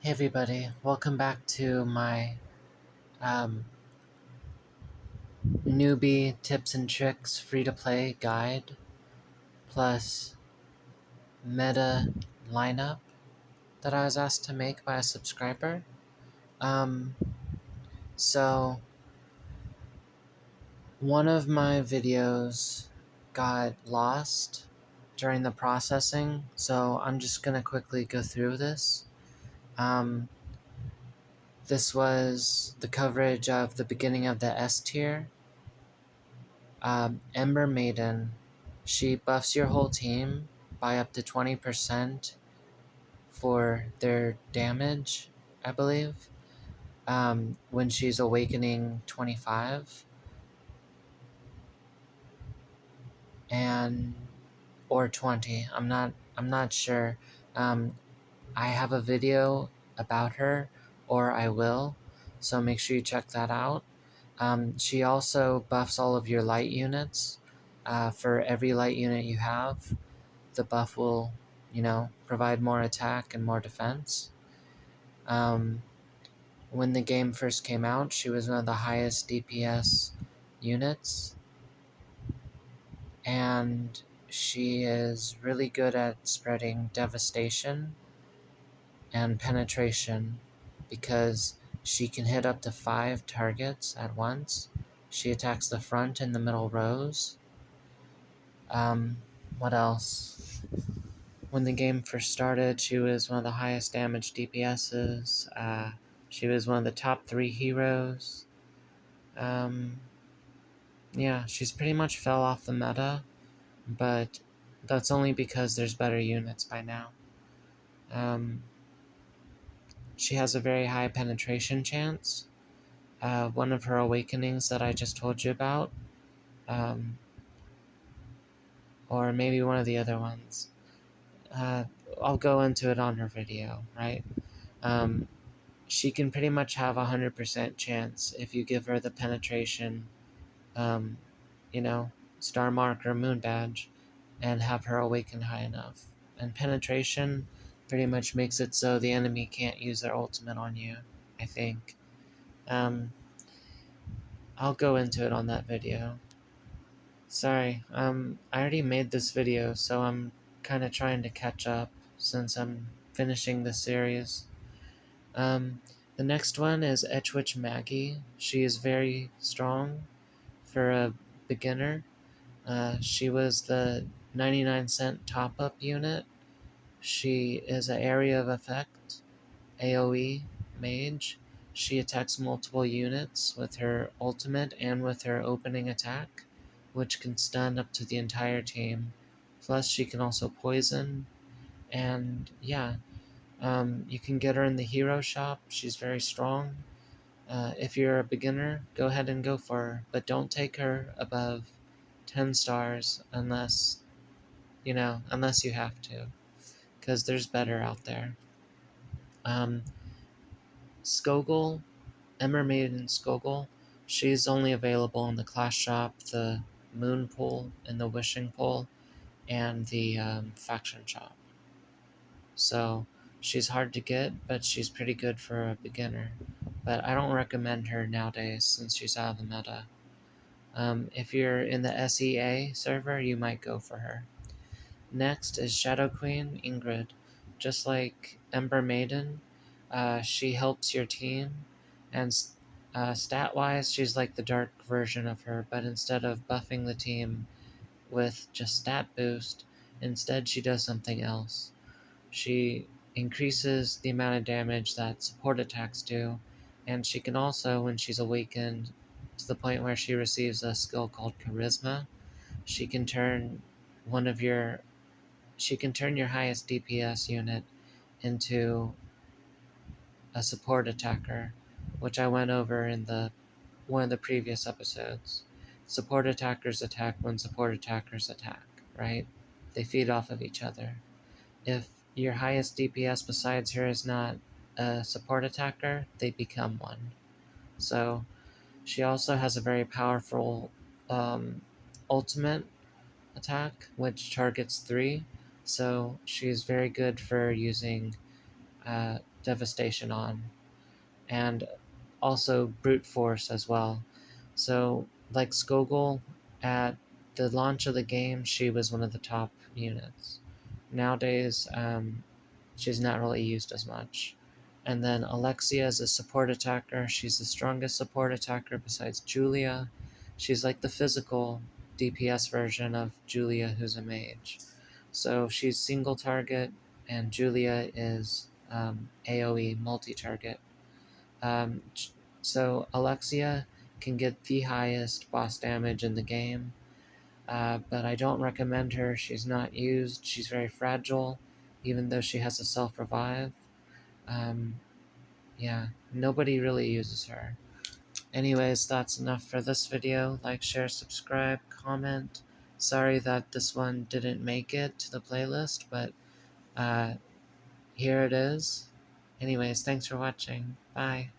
Hey everybody, welcome back to my um, newbie tips and tricks free-to-play guide plus meta lineup that I was asked to make by a subscriber. Um, so one of my videos got lost during the processing, so I'm just going to quickly go through this. Um, this was the coverage of the beginning of the S tier. Ember Maiden, she buffs your whole team by up to 20% for their damage, I believe, when she's awakening 25, and or 20. I'm not sure. Um, I have a video about her, or I will, so make sure you check that out. She also buffs all of your light units. For every light unit you have, the buff will, provide more attack and more defense. Um, when the game first came out, she was one of the highest DPS units, and she is really good at spreading devastation and penetration because she can hit up to 5 targets at once. She attacks the front and the middle rows. What else? When the game first started, she was one of the highest damage DPSs. She was one of the top 3 heroes. Yeah, she's pretty much fell off the meta, but that's only because there's better units by now. She has a very high penetration chance. One of her awakenings that I just told you about, um, or maybe one of the other ones. Uh, I'll go into it on her video, right? She can pretty much have 100% chance if you give her the penetration, um, you know, star mark or moon badge, and have her awaken high enough. And penetration pretty much makes it so the enemy can't use their ultimate on you, I think. I'll go into it on that video. Sorry, I already made this video, so I'm kind of trying to catch up since I'm finishing the series. The next one is Etchwitch Maggie. She is very strong for a beginner. She was the 99-cent top-up unit. She is an area of effect, AoE mage. She attacks multiple units with her ultimate and with her opening attack, which can stun up to the entire team. Plus, she can also poison, and yeah, you can get her in the hero shop. She's very strong. If you're a beginner, go ahead and go for her, but don't take her above 10 stars unless you have to, because there's better out there. Skogul, Ember Maiden Skogul, she's only available in the class shop, the moon pool, and the wishing pool, and the faction shop. So she's hard to get, but she's pretty good for a beginner. But I don't recommend her nowadays since she's out of the meta. If you're in the SEA server, you might go for her. Next is Shadow Queen Ingrid. Just like Ember Maiden, she helps your team, and stat-wise, she's like the dark version of her, but instead of buffing the team with just stat boost, instead she does something else. She increases the amount of damage that support attacks do, and she can also, when she's awakened to the point where she receives a skill called Charisma, she can turn one of your she can turn your highest DPS unit into a support attacker, which I went over in one of the previous episodes. Support attackers attack when support attackers attack, right? They feed off of each other. If your highest DPS besides her is not a support attacker, they become one. So she also has a very powerful ultimate attack, which targets 3. So she's very good for using devastation on, and also brute force as well. So, like Skogul, at the launch of the game, she was one of the top units. Nowadays, she's not really used as much. And then Alexia is a support attacker. She's the strongest support attacker besides Julia. She's like the physical DPS version of Julia, who's a mage. So she's single target, and Julia is AoE multi target. Um, so Alexia can get the highest boss damage in the game, but I don't recommend her. She's not used. She's very fragile, even though she has a self-revive. Um, yeah, nobody really uses her. Anyways, that's enough for this video. Like, share, subscribe, comment. Sorry that this one didn't make it to the playlist, but here it is. Anyways, thanks for watching. Bye.